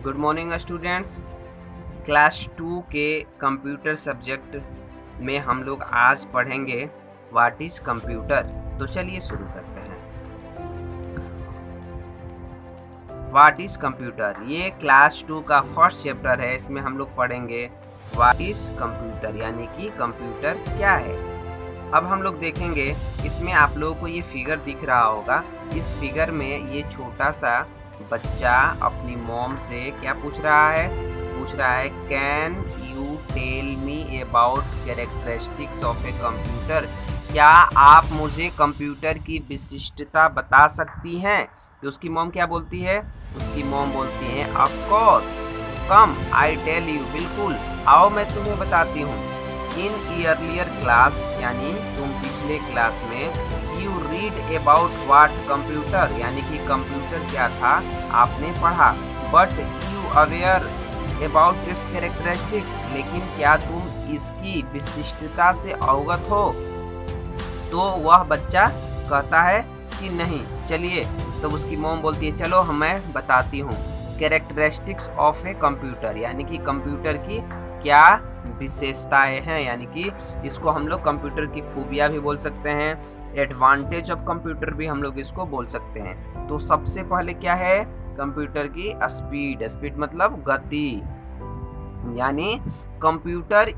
Good morning students. Class 2 के computer subject में हम लोग आज पढ़ेंगे व्हाट इज कंप्यूटर। तो चलिए शुरू करते हैं। व्हाट इज कंप्यूटर, ये क्लास 2 का फर्स्ट चैप्टर है। इसमें हम लोग पढ़ेंगे व्हाट इज कंप्यूटर, यानी कि कंप्यूटर क्या है। अब हम लोग देखेंगे, इसमें आप लोगों को ये फिगर दिख रहा होगा। इस फिगर में ये छोटा सा बच्चा अपनी मॉम से क्या पूछ रहा है, can you tell me about characteristics of a computer, क्या आप मुझे कंप्यूटर की विशिष्टता बता सकती हैं। तो उसकी मॉम क्या बोलती है, उसकी मॉम बोलती है of course, come I tell you, बिल्कुल आओ मैं तुम्हें बताती हूँ। इन ईयरलियर क्लास, यानी तुम पिछले क्लास में you read about what computer, यानी कि कंप्यूटर क्या था आपने पढ़ा। But you aware about it's characteristics, लेकिन क्या तुम इसकी विशिष्टता से अवगत हो। तो वह बच्चा कहता है कि नहीं। चलिए, तो उसकी मॉम बोलती है चलो मैं बताती हूँ कैरेक्टरिस्टिक्स ऑफ ए कंप्यूटर, यानी कि कंप्यूटर की क्या विशेषताएं हैं, यानी कि इसको हम लोग कंप्यूटर की खूबियां भी बोल सकते हैं, एडवांटेज ऑफ कंप्यूटर भी हम लोग इसको बोल सकते हैं। तो सबसे पहले क्या है कंप्यूटर की स्पीड। स्पीड मतलब गति, यानी computer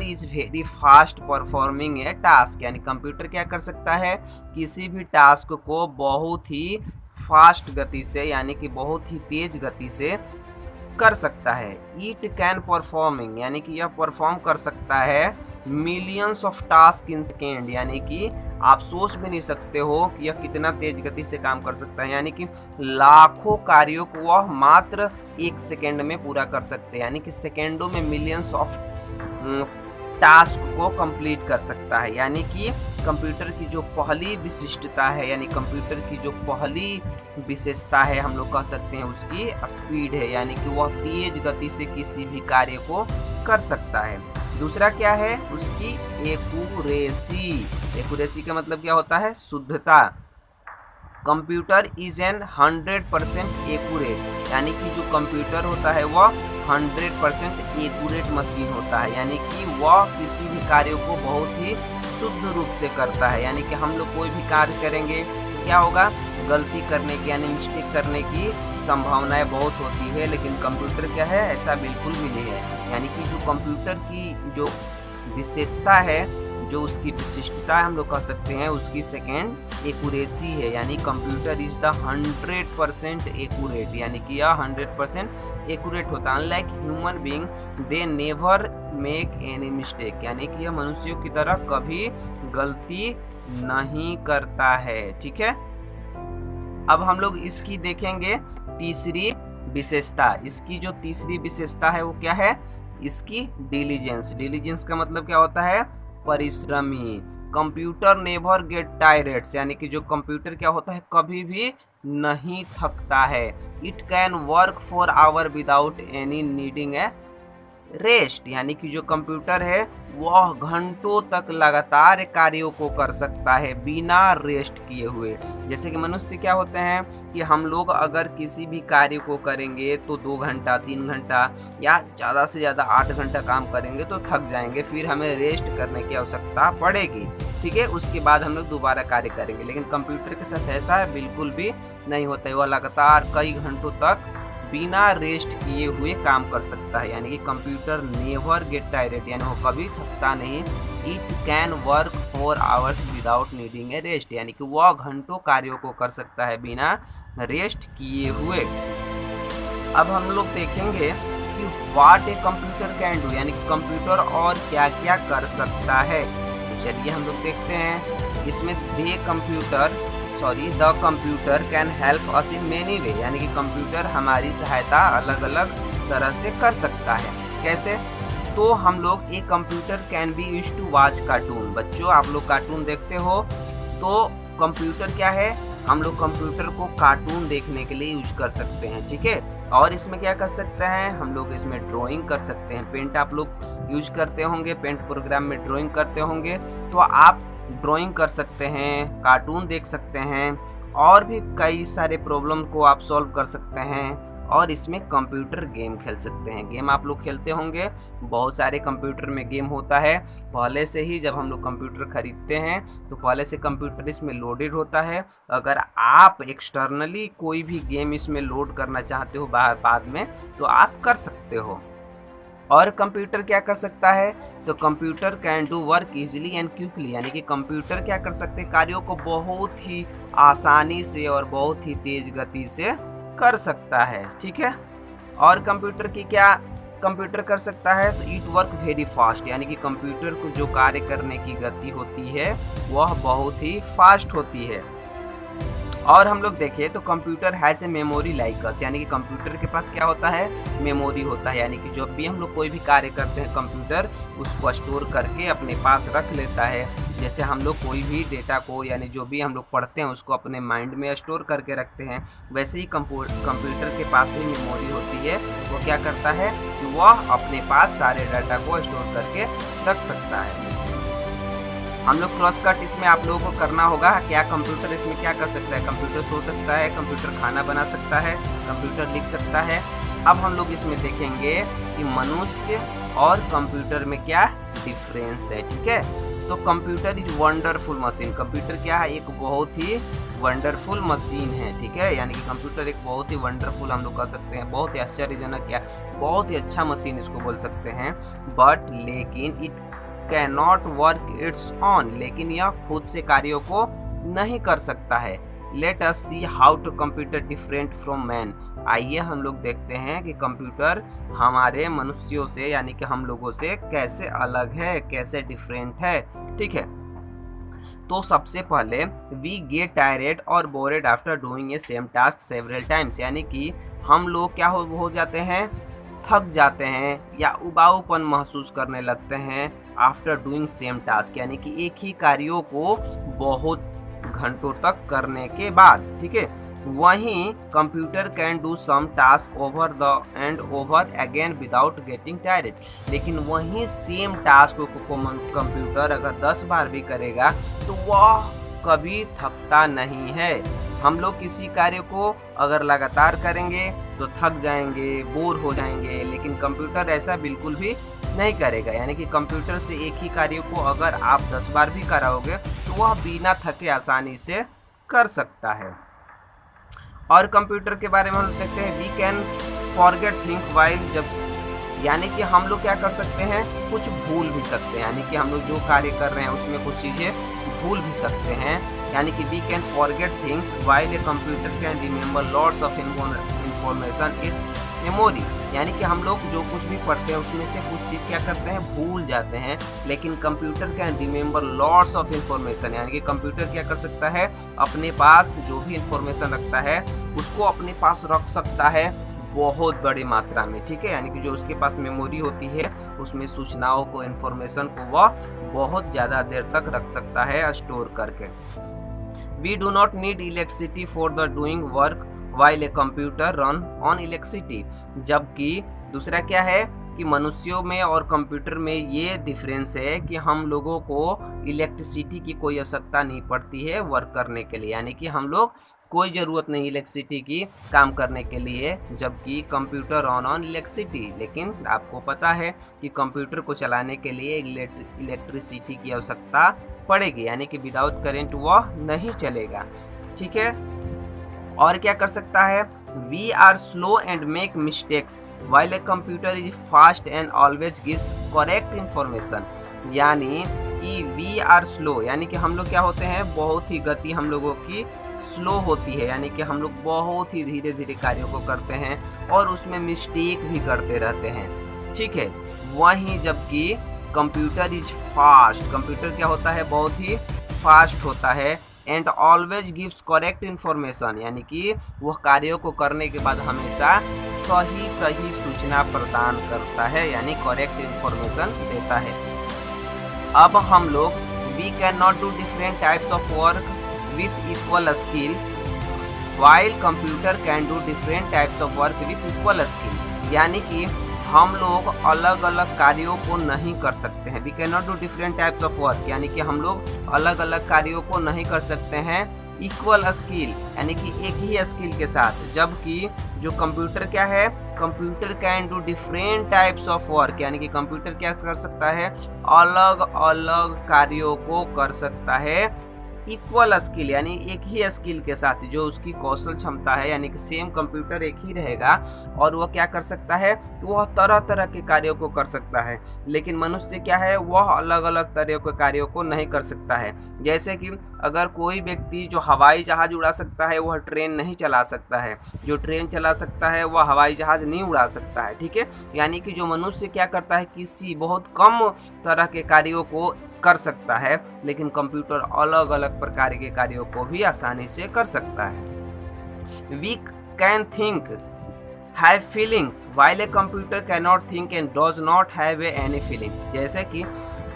is very fast performing A task, यानी कंप्यूटर क्या कर सकता है, किसी भी टास्क को बहुत ही फास्ट गति से, यानी कि बहुत ही तेज गति से कर सकता है। इट कैन परफॉर्मिंग, यानी कि यह परफॉर्म कर सकता है millions of task in second, यानी कि आप सोच भी नहीं सकते हो कि यह कितना तेज गति से काम कर सकता है, यानी कि लाखों कार्यों को वह मात्र 1 सेकेंड में पूरा कर सकते हैं, यानी कि सेकेंडों में मिलियंस ऑफ टास्क को कंप्लीट कर सकता है। यानी कि कंप्यूटर की जो पहली विशिष्टता है, यानी कंप्यूटर की जो पहली विशेषता है, हम लोग कह सकते हैं उसकी स्पीड है, यानी कि वह तेज गति से किसी भी कार्य को कर सकता है। दूसरा क्या है उसकी एक्यूरेसी। एक्यूरेसी का मतलब क्या होता है, शुद्धता। कंप्यूटर इज एन 100% एक्यूरेट, यानी कि जो कंप्यूटर होता है वह 100% एक्यूरेट मशीन होता है, यानी कि वह किसी भी कार्य को बहुत ही शुद्ध रूप से करता है। यानी कि हम लोग कोई भी कार्य करेंगे क्या होगा, गलती करने की यानी मिस्टेक करने की संभावनाएं बहुत होती है, लेकिन कंप्यूटर क्या है ऐसा बिल्कुल भी नहीं है। यानी कि जो कंप्यूटर की जो विशेषता है, जो उसकी विशिष्टता हम लोग कह सकते हैं उसकी सेकेंड एक्यूरेसी है, यानी कंप्यूटर इज द 100% एक्यूरेट, यानी कि यह 100% एक्यूरेट होता है। Unlike human being they never make any mistake, यानी कि यह मनुष्यों की तरह कभी गलती नहीं करता है। ठीक है, अब हम लोग इसकी देखेंगे तीसरी विशेषता। इसकी जो तीसरी विशेषता है वो क्या है, इसकी डिलीजेंस। डिलीजेंस का मतलब क्या होता है, परिश्रमी। कंप्यूटर नेवर गेट टायर्ड, यानी कि जो कंप्यूटर क्या होता है कभी भी नहीं थकता है। It can work for hour without any needing a rest, यानी कि जो कंप्यूटर है वह घंटों तक लगातार कार्यों को कर सकता है बिना रेस्ट किए हुए। जैसे कि मनुष्य क्या होते हैं कि हम लोग अगर किसी भी कार्य को करेंगे तो 2 घंटा 3 घंटा या ज़्यादा से ज़्यादा 8 घंटा काम करेंगे तो थक जाएंगे, फिर हमें रेस्ट करने की आवश्यकता पड़ेगी। ठीक है, उसके बाद हम लोग दोबारा कार्य करेंगे, लेकिन कंप्यूटर के साथ ऐसा बिल्कुल भी नहीं होता है। वह लगातार कई घंटों तक बिना रेस्ट किए हुए काम कर सकता है, यानी कि कंप्यूटर नेवर गेट टायर्ड, यानी वो कभी थकता नहीं। It can work 4 hours without needing a rest, यानी कि वह घंटों कार्यों को कर सकता है बिना रेस्ट किए हुए। अब हम लोग देखेंगे कि what A computer can do, यानी कि कंप्यूटर और क्या क्या कर सकता है। तो चलिए हम लोग देखते हैं। इसमें the computer can help us in many वे, यानी कि कंप्यूटर हमारी सहायता अलग अलग तरह से कर सकता है। कैसे, तो हम लोग एक computer can be used to watch cartoon. बच्चों आप लोग कार्टून देखते हो, तो कंप्यूटर क्या है, हम लोग कंप्यूटर को कार्टून देखने के लिए यूज कर सकते हैं। ठीक है, और इसमें क्या कर सकते हैं, हम लोग इसमें ड्राइंग कर सकते हैं। पेंट आप लोग यूज करते होंगे, पेंट प्रोग्राम में ड्राइंग करते होंगे, तो आप ड्राइंग कर सकते हैं, कार्टून देख सकते हैं, और भी कई सारे प्रॉब्लम को आप सॉल्व कर सकते हैं, और इसमें कंप्यूटर गेम खेल सकते हैं। गेम आप लोग खेलते होंगे, बहुत सारे कंप्यूटर में गेम होता है। पहले से ही जब हम लोग कंप्यूटर खरीदते हैं तो पहले से कंप्यूटर इसमें लोडेड होता है। अगर आप एक्सटर्नली कोई भी गेम इसमें लोड करना चाहते हो बाद में तो आप कर सकते हो। और कंप्यूटर क्या कर सकता है, तो computer can do work easily and quickly, यानी कि कंप्यूटर क्या कर सकते हैं, कार्यों को बहुत ही आसानी से और बहुत ही तेज गति से कर सकता है। ठीक है, और कंप्यूटर की क्या कंप्यूटर कर सकता है, तो इट वर्क वेरी फास्ट, यानी कि कंप्यूटर को जो कार्य करने की गति होती है वह बहुत ही फास्ट होती है। और हम लोग देखें तो computer has a memory like us, यानी कि कंप्यूटर के पास क्या होता है, मेमोरी होता है। यानी कि जब भी हम लोग कोई भी कार्य करते हैं कंप्यूटर उसको स्टोर करके अपने पास रख लेता है। जैसे हम लोग कोई भी डेटा को, यानी जो भी हम लोग पढ़ते हैं उसको अपने माइंड में स्टोर करके रखते हैं, वैसे ही कंप्यूटर के पास भी मेमोरी होती है। वो क्या करता है कि वह अपने पास सारे डाटा को स्टोर करके रख सकता है। हम लोग क्रॉस कट इसमें आप लोगों को करना होगा। क्या कंप्यूटर इसमें क्या कर सकता है, कंप्यूटर सो सकता है, कंप्यूटर खाना बना सकता है, कंप्यूटर लिख सकता है। अब हम लोग इसमें देखेंगे कि मनुष्य और कंप्यूटर में क्या डिफरेंस है। ठीक है, तो computer is wonderful machine, computer क्या है, एक बहुत ही वंडरफुल मशीन है। ठीक है, यानी कि कंप्यूटर एक बहुत ही वंडरफुल हम लोग कह सकते हैं, बहुत ही आश्चर्यजनक, क्या बहुत ही अच्छा मशीन इसको बोल सकते हैं। बट लेकिन it can not work it's on, लेकिन यह खुद से कार्यों को नहीं कर सकता है। Let us see how to computer different from man, आइए हम लोग देखते हैं कि कंप्यूटर हमारे मनुष्यों से, यानी कि हम लोगों से कैसे अलग है, कैसे डिफरेंट है। ठीक है, तो सबसे पहले वी गेट टायर्ड और bored after doing a same task several times, यानी कि हम लोग क्या हो जाते हैं, थक जाते हैं या उबाऊपन महसूस करने लगते हैं आफ्टर डूइंग सेम टास्क, यानी कि एक ही कार्यों को बहुत घंटों तक करने के बाद। ठीक है, वहीं computer can do some task over the and over again without getting tired, लेकिन वहीं सेम टास्क को कंप्यूटर अगर 10 बार भी करेगा तो वह कभी थकता नहीं है। हम लोग किसी कार्य को अगर लगातार करेंगे तो थक जाएंगे, बोर हो जाएंगे, लेकिन कंप्यूटर ऐसा बिल्कुल भी नहीं करेगा। यानी कि कंप्यूटर से एक ही कार्य को अगर आप 10 बार भी कराओगे तो वह बिना थके आसानी से कर सकता है। और कंप्यूटर के बारे में हम देखते हैं, we can forget think while, जब यानी कि हम लोग क्या कर सकते हैं, कुछ भूल भी सकते हैं, यानी कि हम लोग जो कार्य कर रहे हैं उसमें कुछ चीज़ें भूल भी सकते हैं। यानी कि we can forget things while a computer can remember lots of information its memory, यानी कि हम लोग जो कुछ भी पढ़ते हैं उसमें से कुछ चीज़ क्या करते हैं, भूल जाते हैं, लेकिन computer can remember lots of information, यानी कि कंप्यूटर क्या कर सकता है, अपने पास जो भी इंफॉर्मेशन रखता है उसको अपने पास रख सकता है बहुत बड़ी मात्रा में। ठीक है, यानी कि जो उसके पास मेमोरी होती है उसमें सूचनाओं को, इंफॉर्मेशन को वह बहुत ज़्यादा देर तक रख सकता है स्टोर करके। We do not need electricity for the doing work while a computer run on electricity, जबकि दूसरा क्या है कि मनुष्यों में और कंप्यूटर में ये डिफरेंस है कि हम लोगों को इलेक्ट्रिसिटी की कोई आवश्यकता नहीं पड़ती है वर्क करने के लिए, यानी कि हम लोग कोई ज़रूरत नहीं इलेक्ट्रिसिटी की काम करने के लिए, जबकि कंप्यूटर ऑन इलेक्ट्रिसिटी। लेकिन आपको पता है कि कंप्यूटर को चलाने के लिए इलेक्ट्रिसिटी की आवश्यकता पड़ेगी, यानी कि विदाउट करंट वह नहीं चलेगा। ठीक है, और क्या कर सकता है, we are slow and make mistakes while a computer is fast and always gives correct information, यानी कि वी आर स्लो, यानी कि हम लोग क्या होते हैं, बहुत ही गति हम लोगों की स्लो होती है, यानी कि हम लोग बहुत ही धीरे धीरे कार्यों को करते हैं और उसमें मिस्टेक भी करते रहते हैं। ठीक है, वहीं जबकि कंप्यूटर इज फास्ट, कंप्यूटर क्या होता है, बहुत ही फास्ट होता है, and always gives correct information, यानी कि वह कार्यों को करने के बाद हमेशा सही सूचना प्रदान करता है, यानी करेक्ट इन्फॉर्मेशन देता है। अब हम लोग we can not do different types of work with equal skill while computer can do different types of work with equal skill, यानी कि हम लोग अलग अलग कार्यों को नहीं कर सकते हैं। We can not do different types of work, यानी कि हम लोग अलग अलग कार्यों को नहीं कर सकते हैं इक्वल स्किल यानी कि एक ही स्किल के साथ, जबकि जो कंप्यूटर क्या है, computer can do different types of work, यानी कि कंप्यूटर क्या कर सकता है, अलग अलग कार्यों को कर सकता है इक्वल स्किल यानी एक ही स्किल के साथ, जो उसकी कौशल क्षमता है, यानी कि सेम कंप्यूटर एक ही रहेगा और वह क्या कर सकता है, वह तरह तरह के कार्यों को कर सकता है। लेकिन मनुष्य क्या है, वह अलग अलग तरह के कार्यों को नहीं कर सकता है। जैसे कि अगर कोई व्यक्ति जो हवाई जहाज उड़ा सकता है वह ट्रेन नहीं चला सकता है, जो ट्रेन चला सकता है वह हवाई जहाज नहीं उड़ा सकता है। ठीक है, यानी कि जो मनुष्य क्या करता है, किसी बहुत कम तरह के कार्यों को कर सकता है, लेकिन कंप्यूटर अलग अलग प्रकार के कार्यों को भी आसानी से कर सकता है। We can think, have feelings while a computer can not think and does not have any feelings. जैसे कि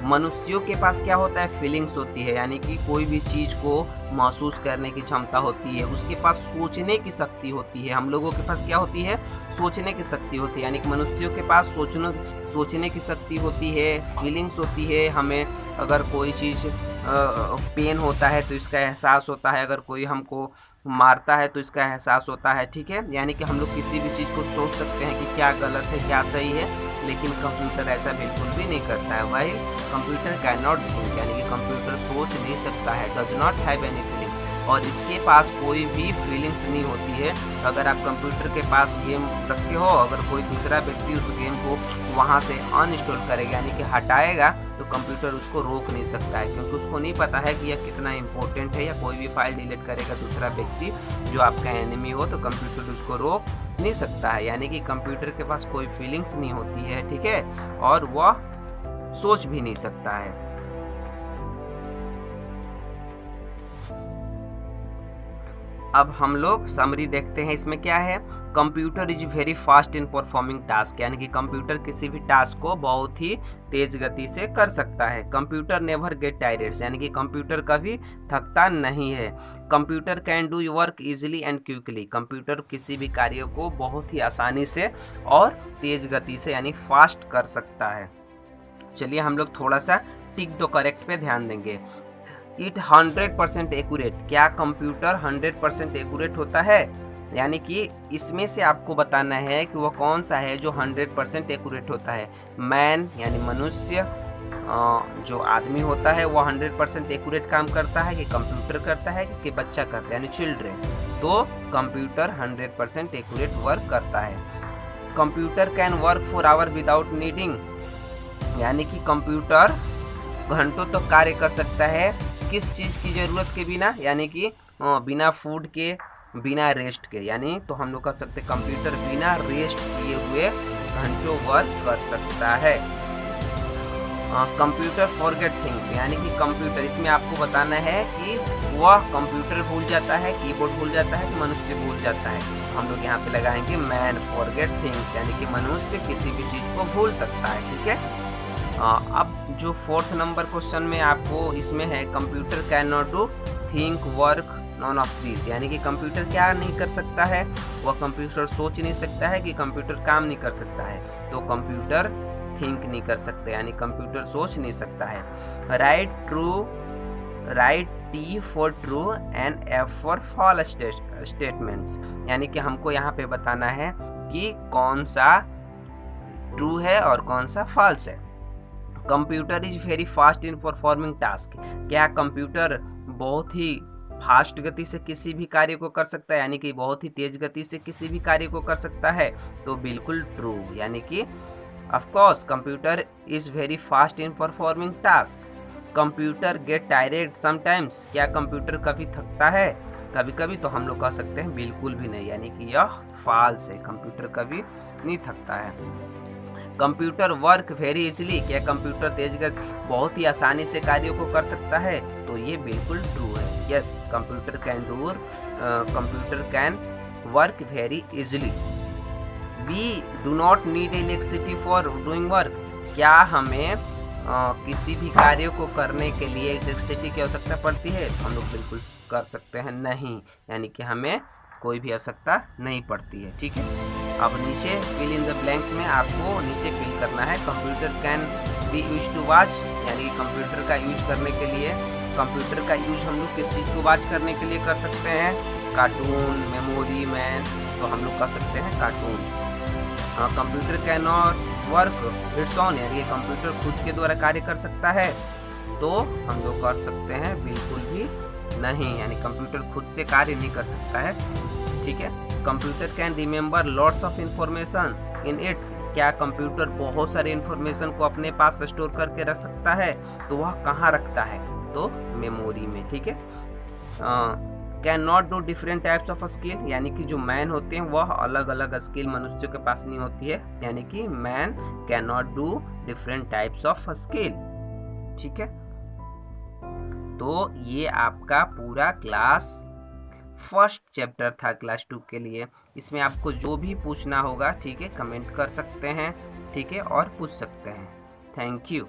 मनुष्यों के पास क्या होता है, फीलिंग्स होती है, यानी कि कोई भी चीज़ को महसूस करने की क्षमता होती है, उसके पास सोचने की शक्ति होती है। हम लोगों के पास क्या होती है, सोचने की शक्ति होती है, यानी कि मनुष्यों के पास सोचने की शक्ति होती है, फीलिंग्स होती है। हमें अगर कोई चीज़ पेन होता है तो इसका एहसास होता है, अगर कोई हमको मारता है तो इसका एहसास होता है। ठीक है, यानी कि हम लोग किसी भी चीज़ को सोच सकते हैं कि क्या गलत है क्या सही है, लेकिन कंप्यूटर ऐसा बिल्कुल भी नहीं करता है। Why computer can not think, यानी कि कंप्यूटर सोच नहीं सकता है, does not have any feelings, और इसके पास कोई भी फीलिंग्स नहीं होती है। अगर आप कंप्यूटर के पास गेम रखे हो, अगर कोई दूसरा व्यक्ति उस गेम को वहाँ से अनइंस्टॉल करेगा यानी कि हटाएगा, तो कंप्यूटर उसको रोक नहीं सकता है, क्योंकि उसको नहीं पता है कि यह कितना इम्पोर्टेंट है। या कोई भी फाइल डिलीट करेगा दूसरा व्यक्ति जो आपका एनिमी हो, तो कंप्यूटर उसको रोक नहीं सकता है। यानी कि कंप्यूटर के पास कोई फीलिंग्स नहीं होती है, ठीक है, और वह सोच भी नहीं सकता है। अब हम लोग समरी देखते हैं, इसमें क्या है, computer is very fast in performing task, यानी कि कंप्यूटर किसी भी टास्क को बहुत ही तेज गति से कर सकता है। कंप्यूटर नेवर गेट टायर्ड, यानी कि कंप्यूटर कभी थकता नहीं है। Computer can do work easily and quickly, computer किसी भी कार्य को बहुत ही आसानी से और तेज गति से यानी फास्ट कर सकता है। चलिए हम लोग थोड़ा सा टिक द करेक्ट पे ध्यान देंगे। इट 100% एक्यूरेट, क्या कंप्यूटर 100% एक्यूरेट होता है, यानी कि इसमें से आपको बताना है कि वो कौन सा है जो 100% एक्यूरेट होता है। मैन यानी मनुष्य, जो आदमी होता है वो 100% एक्यूरेट काम करता है कि कंप्यूटर करता है कि बच्चा करता है यानी चिल्ड्रेन, तो कंप्यूटर 100% एक्यूरेट वर्क करता है। Computer can work for hour without needing, यानी कि कंप्यूटर घंटों तक तो कार्य कर सकता है किस चीज़ की ज़रूरत के बिना, यानी कि बिना फूड के, बिना रेस्ट के, यानी तो हम लोग कह सकते हैं कंप्यूटर बिना रेस्ट किए हुए घंटों वर्क कर सकता है। कंप्यूटर फॉरगेट थिंग्स, यानी कि कंप्यूटर, इसमें आपको बताना है कि वह कंप्यूटर भूल जाता है, कीबोर्ड भूल जाता है कि मनुष्य भूल जाता है। हम लोग यहाँ पे लगाएंगे मैन फॉरगेट थिंग्स, यानी कि मनुष्य किसी भी चीज़ को भूल सकता है। ठीक है, अब जो 4th नंबर क्वेश्चन में आपको इसमें है, computer can not do think work none of this, यानी कि कंप्यूटर क्या नहीं कर सकता है, वह कंप्यूटर सोच नहीं सकता है कि कंप्यूटर काम नहीं कर सकता है, तो कंप्यूटर थिंक नहीं कर सकता, यानी कंप्यूटर सोच नहीं सकता है। Write T for true and F for false statements, यानी कि हमको यहाँ पे बताना है कि कौन सा ट्रू है और कौन सा फॉल्स है। Computer is very fast in performing task, क्या कंप्यूटर बहुत ही फास्ट गति से किसी भी कार्य को कर सकता है, यानी कि बहुत ही तेज गति से किसी भी कार्य को कर सकता है, तो बिल्कुल ट्रू, यानी कि of course computer is very fast in performing task. Computer get tired sometimes, क्या कंप्यूटर कभी थकता है, कभी कभी, तो हम लोग कह सकते हैं बिल्कुल भी नहीं, यानी कि यह फॉल्स है, कंप्यूटर कभी नहीं थकता है। कंप्यूटर वर्क वेरी इजीली, क्या कंप्यूटर तेज गति बहुत ही आसानी से कार्यों को कर सकता है, तो ये बिल्कुल ट्रू है। Yes, computer can work very easily. We do not need electricity for doing work, क्या हमें किसी भी कार्य को करने के लिए इलेक्ट्रिसिटी की आवश्यकता पड़ती है, हम लोग बिल्कुल कर सकते हैं नहीं, यानी कि हमें कोई भी आवश्यकता नहीं पड़ती है। ठीक है, अब नीचे फिल इन द ब्लैंक्स में आपको नीचे फिल करना है। Computer can be use to watch, यानी कि कंप्यूटर का यूज करने के लिए कंप्यूटर का यूज हम लोग किस चीज़ को वॉच करने के लिए कर सकते हैं? कार्टून, मेमोरी मैन, तो हम लोग कर सकते हैं cartoon. Computer can not work it's on, यानी कंप्यूटर खुद के द्वारा कार्य कर सकता है? तो हम लोग कर सकते हैं बिल्कुल भी नहीं, यानी कंप्यूटर खुद से कार्य नहीं कर सकता है। ठीक है। Computer can remember lots of information in its, क्या कंप्यूटर बहुत सारे इंफॉर्मेशन को अपने पास स्टोर करके रख सकता है? तो वह कहाँ रखता है? तो मेमोरी में। ठीक है। Can not do different types of skill, यानी कि जो मैन होते हैं वह अलग अलग स्किल मनुष्यों के पास नहीं होती है, यानी कि man can not do different types of skill. ठीक है। तो ये आपका पूरा क्लास फर्स्ट चैप्टर था क्लास 2 के लिए। इसमें आपको जो भी पूछना होगा, ठीक है, कमेंट कर सकते हैं, ठीक है, और पूछ सकते हैं। Thank you.